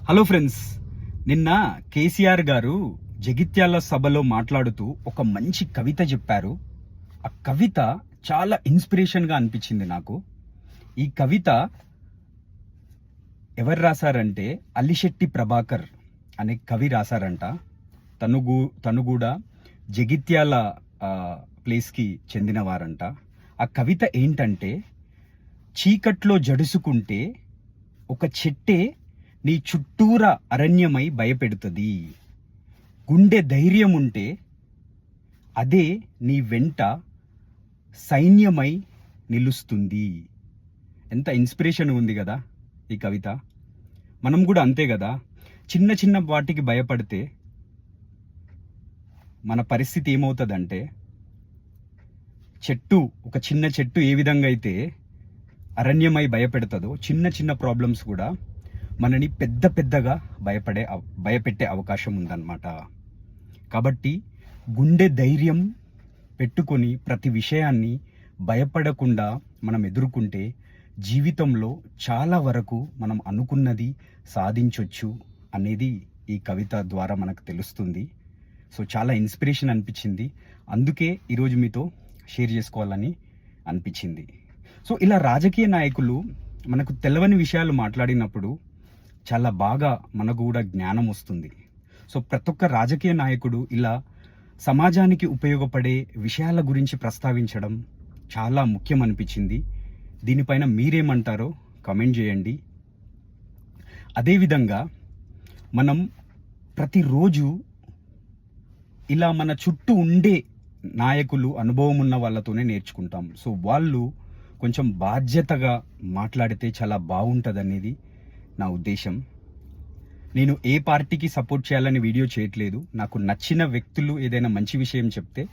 Hello friends, నిన్న కేసీఆర్ గారు జగిత్యాల సభలో మాట్లాడుతూ ఒక మంచి కవిత చెప్పారు. ఆ కవిత చాలా ఇన్స్పిరేషన్గా అనిపించింది నాకు. ఈ కవిత ఎవరు రాశారంటే అల్లిశెట్టి ప్రభాకర్ అనే కవి రాశారంట. తను కూడా జగిత్యాల ప్లేస్కి చెందినవారంట. ఆ కవిత ఏంటంటే, చీకట్లో జడుసుకుంటే ఒక చెట్టే నీ చుట్టూరా అరణ్యమై భయపెడుతుంది. గుండె ధైర్యం ఉంటే అదే నీ వెంట సైన్యమై నిలుస్తుంది. ఎంత ఇన్స్పిరేషన్ ఉంది కదా ఈ కవిత. మనం కూడా అంతే కదా, చిన్న చిన్న వాటికి భయపడితే మన పరిస్థితి ఏమవుతుందంటే, ఒక చిన్న చెట్టు ఏ విధంగా అయితే అరణ్యమై భయపెడుతుందో, చిన్న చిన్న ప్రాబ్లమ్స్ కూడా మనని పెద్దగా భయపెట్టే అవకాశం ఉందన్నమాట. కాబట్టి గుండె ధైర్యం పెట్టుకొని ప్రతి విషయాన్ని భయపడకుండా మనం ఎదుర్కొంటే జీవితంలో చాలా వరకు మనం అనుకున్నది సాధించవచ్చు అనేది ఈ కవిత ద్వారా మనకు తెలుస్తుంది. సో చాలా ఇన్స్పిరేషన్ అనిపించింది, అందుకే ఈరోజు మీతో షేర్ చేసుకోవాలని అనిపించింది. సో ఇలా రాజకీయ నాయకులు మనకు తెలవని విషయాలు మాట్లాడినప్పుడు చాలా బాగా మనకు కూడా జ్ఞానం వస్తుంది. సో ప్రతి ఒక్క రాజకీయ నాయకుడు ఇలా సమాజానికి ఉపయోగపడే విషయాల గురించి ప్రస్తావించడం చాలా ముఖ్యం అనిపించింది. దీనిపైన మీరేమంటారో కామెంట్ చేయండి. అదేవిధంగా మనం ప్రతిరోజు ఇలా మన చుట్టూ ఉండే నాయకులు, అనుభవం ఉన్న వాళ్ళతోనే నేర్చుకుంటాం. సో వాళ్ళు కొంచెం బాధ్యతగా మాట్లాడితే చాలా బాగుంటుంది అనేది నా ఉద్దేశం. నేను ఏ పార్టీకి సపోర్ట్ చేయాలని వీడియో చేయట్లేదు. నాకు నచ్చిన వ్యక్తులు ఏదైనా మంచి విషయం చెప్తే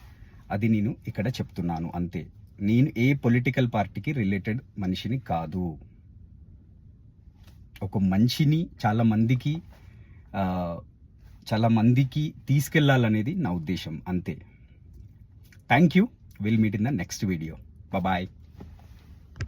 అది నేను ఇక్కడ చెప్తున్నాను అంతే. నేను ఏ పొలిటికల్ పార్టీకి రిలేటెడ్ మనిషిని కాదు. ఒక మంచిని చాలా మందికి తీసుకెళ్లాలనేది నా ఉద్దేశం అంతే. Thank you. Will meet in the next video. Bye.